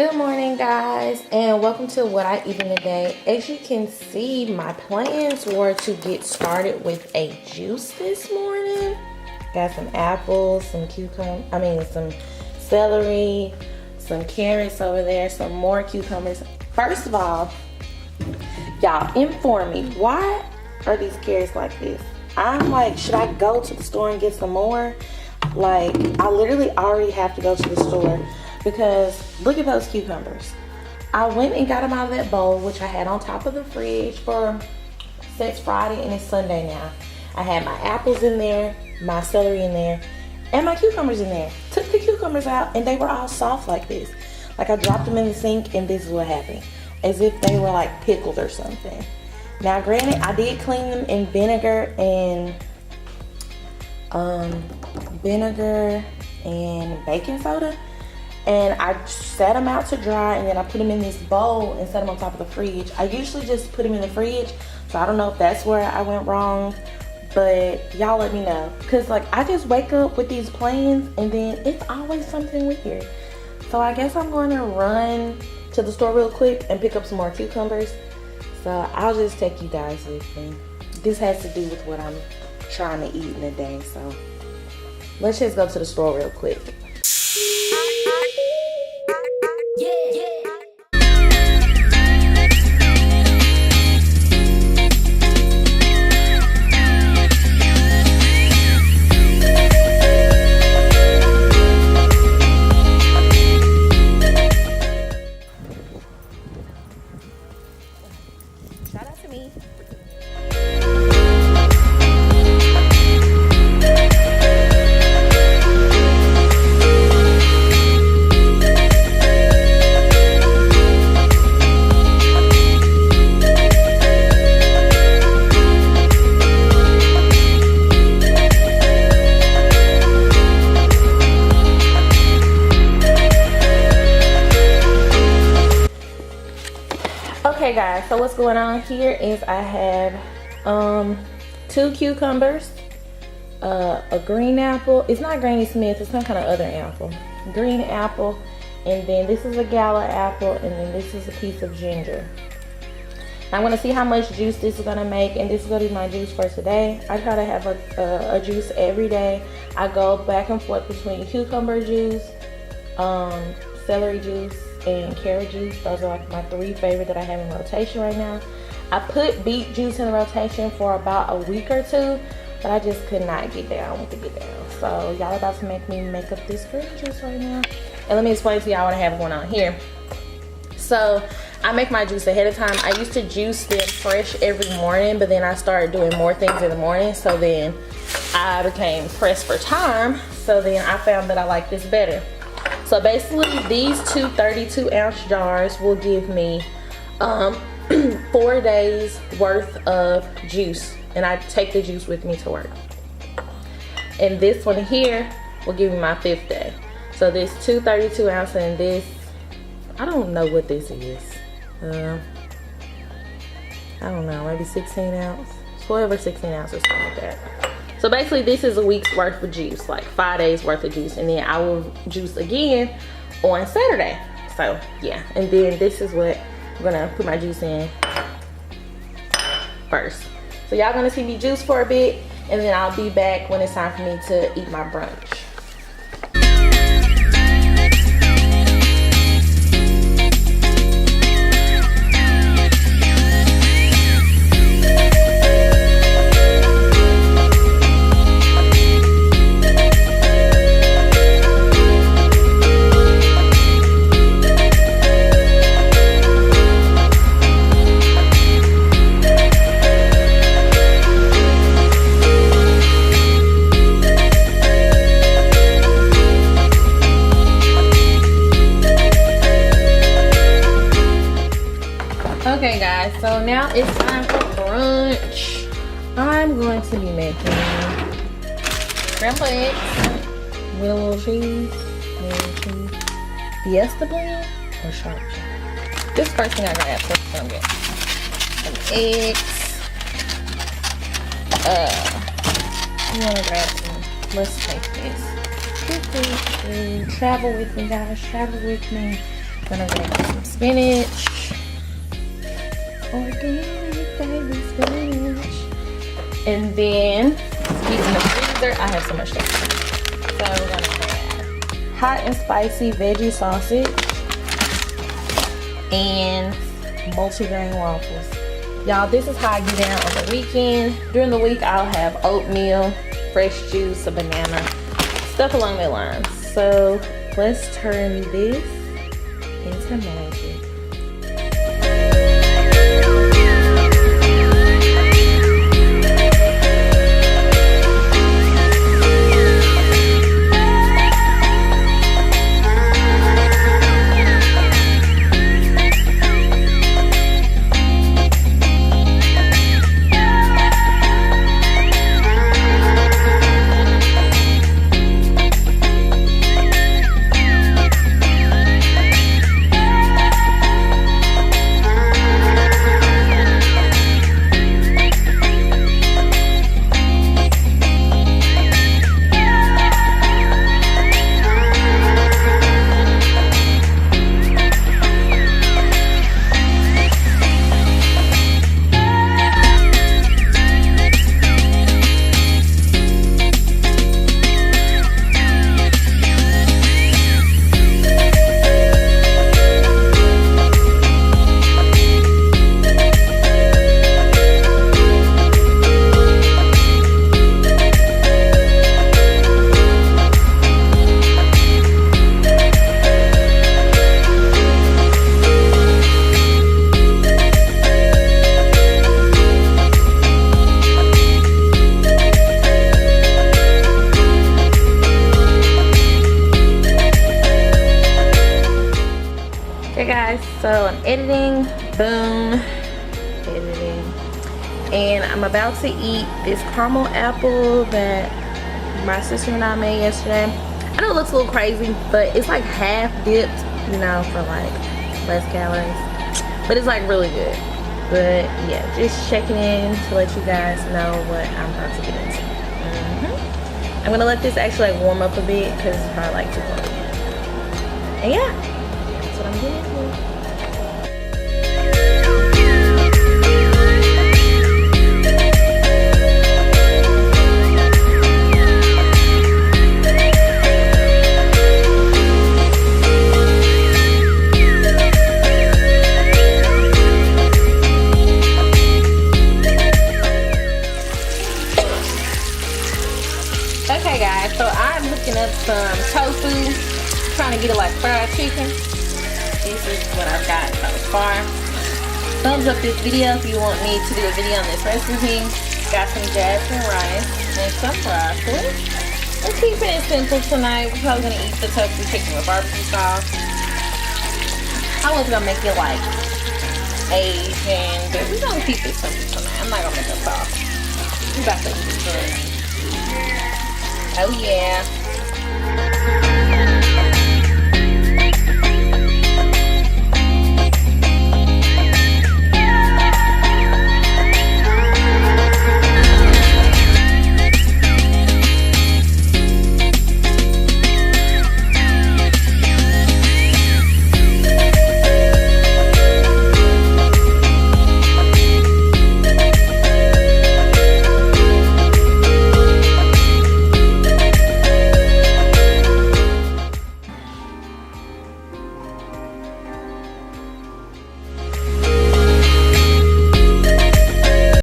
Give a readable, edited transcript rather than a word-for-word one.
Good morning, guys, and welcome to what I eat in a day. As you can see, my plans were to get started with a juice this morning. Got some apples, some some celery, some carrots over there, some more cucumbers. First of all, y'all inform me, why are these carrots like this? I'm like, should I go to the store and get some more? Like, I literally already have to go to the store because look at those cucumbers. I went and got them out of that bowl, which I had on top of the fridge since Friday, and it's Sunday now. I had my apples in there, my celery in there, and my cucumbers in there. Took the cucumbers out and they were all soft like this. Like, I dropped them in the sink and this is what happened. As if they were like pickled or something. Now granted, I did clean them in vinegar and baking soda, and I set them out to dry, and then I put them in this bowl and set them on top of the fridge. I usually just put them in the fridge, so I don't know if that's where I went wrong, but y'all let me know, because like I just wake up with these plans and then it's always something weird. So I guess I'm going to run to the store real quick and pick up some more cucumbers. So I'll just take you guys with me. This has to do with what I'm trying to eat in a day, so let's just go to the store real quick. Shout out to me. Okay guys, so what's going on here is I have 2 cucumbers, a green apple. It's not Granny Smith, it's some kind of other apple. Green apple, and then this is a gala apple, and then this is a piece of ginger. I'm gonna see how much juice this is gonna make, and this is gonna be my juice for today. I try to have a juice every day. I go back and forth between cucumber juice, celery juice, and carrot juice. Those are like my 3 favorite that I have in rotation right now. I put beet juice in rotation for about a week or 2, but I just could not get down with the get down. So y'all about to make me make up this green juice right now. And let me explain to y'all what I have going on here. So I make my juice ahead of time. I used to juice them fresh every morning, but then I started doing more things in the morning. So then I became pressed for time. So then I found that I like this better. So basically these 2 32-ounce jars will give me 4 days worth of juice, and I take the juice with me to work. And this one here will give me my 5th day. So this 2 32-ounce and this, I don't know what this is. I don't know, maybe 16 ounce, 12 or 16 ounces, something like that. So basically this is a week's worth of juice, like 5 days worth of juice, and then I will juice again on Saturday. So yeah, and then this is what I'm gonna put my juice in first. So y'all gonna see me juice for a bit, and then I'll be back when it's time for me to eat my brunch. Okay guys, so now it's time for brunch. I'm going to be making scrambled eggs with a little cheese, Fiesta blend or sharp cheese. This first thing I gotta add, so I'm getting some eggs. You wanna grab some, let's take this. Travel with me guys, travel with me. Gonna grab some spinach. Organic baby spinach. And then, keep in the freezer. I have so much stuff. So we're gonna grab hot and spicy veggie sausage and multigrain waffles. Y'all, this is how I get down on the weekend. During the week, I'll have oatmeal, fresh juice, a banana, stuff along that line. So let's turn this into magic. So I'm editing, boom, editing, and I'm about to eat this caramel apple that my sister and I made yesterday. I know it looks a little crazy, but it's like half dipped, you know, for like less calories, but it's like really good. But yeah, just checking in to let you guys know what I'm about to get into. I'm gonna let this actually like warm up a bit because it's probably like too cold. And yeah, that's what I'm getting into. Okay guys, so I'm hooking up some tofu, trying to get it like fried chicken. This is what I've got so far. Thumbs up this video if you want me to do a video on this recipe. Got some jasmine rice and some broccoli. We're keeping it simple tonight. We're probably gonna eat the tofu chicken with barbecue sauce. I was gonna make it like Asian, but we're gonna keep it simple tonight. I'm not gonna make a sauce. We're about to eat it. Oh yeah.